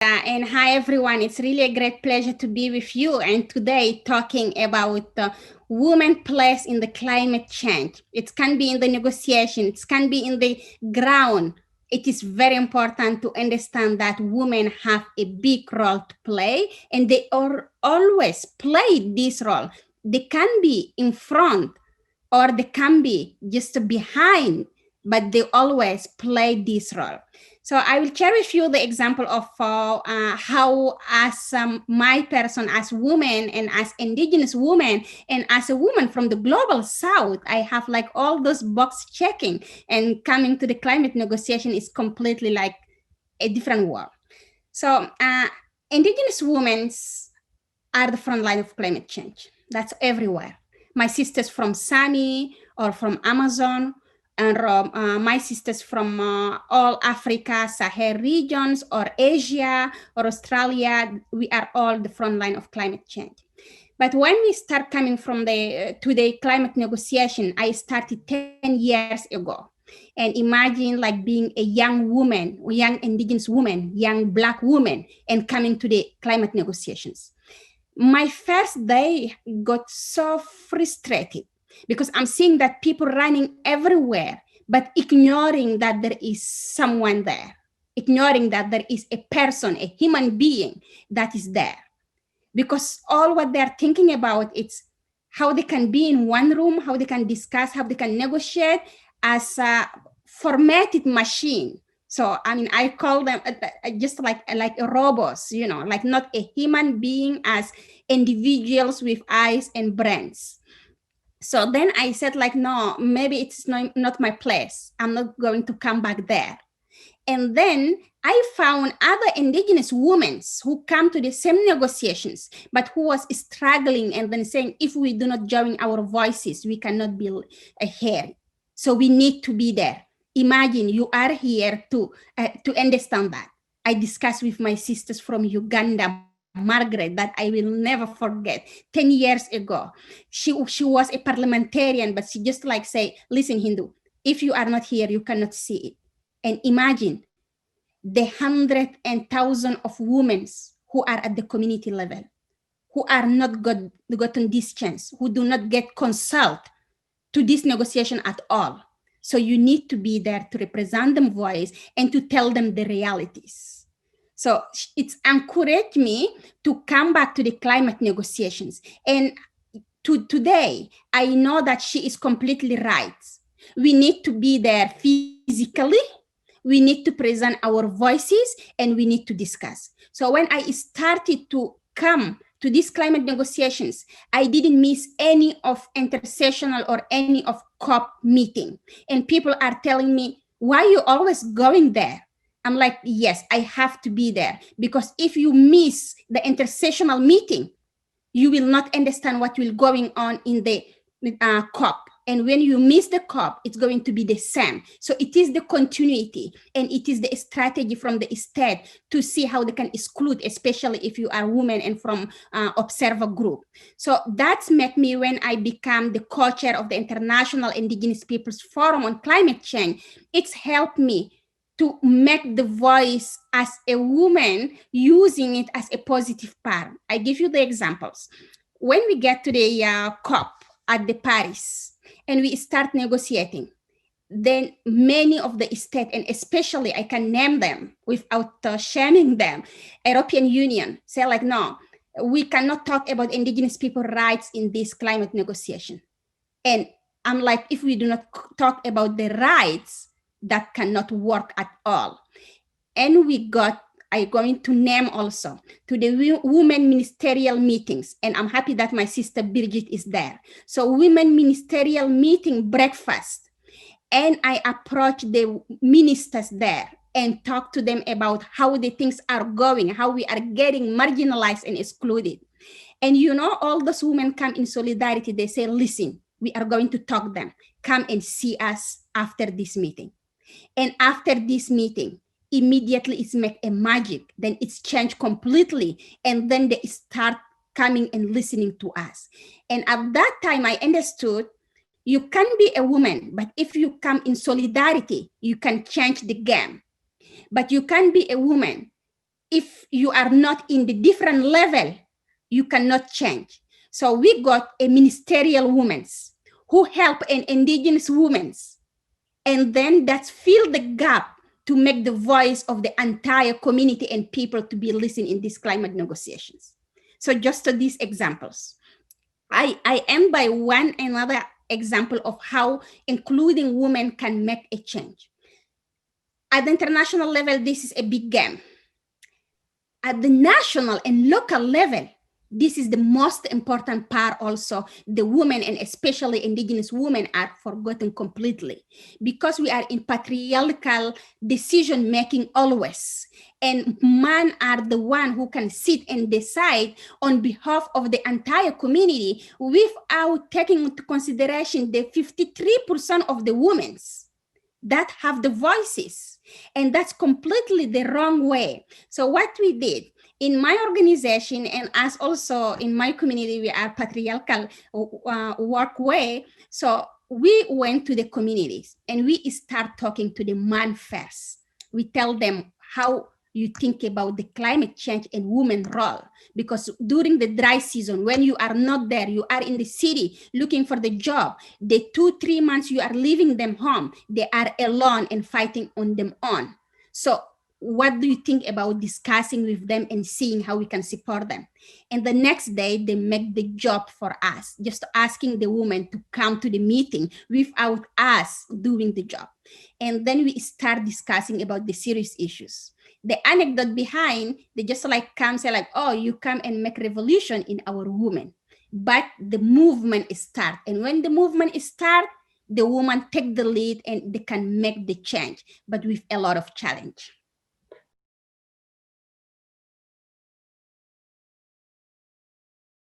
And hi everyone. It's really a great pleasure to be with you. And today, talking about women place in the climate change. It can be in the negotiation. It can be in the ground. It is very important to understand that women have a big role to play, and they always play this role. They can be in front, or they can be just behind, but they always play this role. So I will share with you the example of how, as my person, as woman and as Indigenous woman and as a woman from the global South, I have like all those box checking, and coming to the climate negotiation is completely like a different world. So Indigenous women are the front line of climate change. That's everywhere. My sisters from Sami or from Amazon, and my sisters from all Africa, Sahel regions, or Asia, or Australia, we are all the front line of climate change. But when we start coming from to the climate negotiation, I started 10 years ago. And imagine like being a young woman, young Indigenous woman, young Black woman, and coming to the climate negotiations. My first day got so frustrated because I'm seeing that people running everywhere, but ignoring that there is someone there, ignoring that there is a person, a human being that is there. Because all what they're thinking about is how they can be in one room, how they can discuss, how they can negotiate as a formatted machine. So, I mean, I call them just like robots, like not a human being, as individuals with eyes and brains. So then I said like, no, maybe it's not my place. I'm not going to come back there. And then I found other Indigenous women who come to the same negotiations, but who was struggling and then saying, if we do not join our voices, we cannot be heard. So we need to be there. Imagine you are here to understand that. I discussed with my sisters from Uganda, Margaret, that I will never forget. 10 years ago, she was a parliamentarian, but she just like say, listen, Hindou, if you are not here, you cannot see it. And imagine the hundred and thousand of women who are at the community level, who are not gotten this chance, who do not get consult to this negotiation at all. So you need to be there to represent them voice and to tell them the realities. So it's encouraged me to come back to the climate negotiations. And today, I know that she is completely right. We need to be there physically. We need to present our voices, and we need to discuss. So when I started to come to these climate negotiations, I didn't miss any of intersessional or any of COP meeting. And people are telling me, why are you always going there? I'm like, yes, I have to be there, because if you miss the intersessional meeting, you will not understand what will going on in the COP. And when you miss the COP, it's going to be the same. So it is the continuity, and it is the strategy from the state to see how they can exclude, especially if you are women and from observer group. So that's made me, when I become the co-chair of the International Indigenous Peoples Forum on Climate Change, it's helped me to make the voice as a woman, using it as a positive part. I give you the examples. When we get to the COP at the Paris, and we start negotiating, then many of the states, and especially I can name them without shaming them, European Union say like, no, we cannot talk about Indigenous people rights in this climate negotiation. And I'm like, if we do not talk about the rights, that cannot work at all. And I'm going to name also to the women ministerial meetings. And I'm happy that my sister Birgit is there. So women ministerial meeting breakfast. And I approach the ministers there and talk to them about how the things are going, how we are getting marginalized and excluded. And all those women come in solidarity. They say, listen, we are going to talk them. Come and see us after this meeting. And after this meeting, immediately it's make a magic. Then it's changed completely. And then they start coming and listening to us. And at that time, I understood you can be a woman, but if you come in solidarity, you can change the game. But you can be a woman if you are not in the different level, you cannot change. So we got a ministerial women who help an indigenous women, and then that's fill the gap to make the voice of the entire community and people to be listened in these climate negotiations. So just to these examples, I end by one another example of how including women can make a change. At the international level, this is a big game. At the national and local level, this is the most important part also. The women, and especially indigenous women, are forgotten completely because we are in patriarchal decision making always. And men are the one who can sit and decide on behalf of the entire community without taking into consideration the 53% of the women that have the voices. And that's completely the wrong way. So what we did in my organization, and as also in my community, we are patriarchal work way. So we went to the communities and we start talking to the man first. We tell them how you think about the climate change and women role, because during the dry season, when you are not there, you are in the city looking for the job, the 2-3 months you are leaving them home, they are alone and fighting on them own. So what do you think about discussing with them and seeing how we can support them? And the next day they make the job for us, just asking the woman to come to the meeting without us doing the job. And then we start discussing about the serious issues. The anecdote behind, they just like come say like, oh, you come and make revolution in our women. But the movement start. And when the movement start, the woman take the lead and they can make the change, but with a lot of challenge.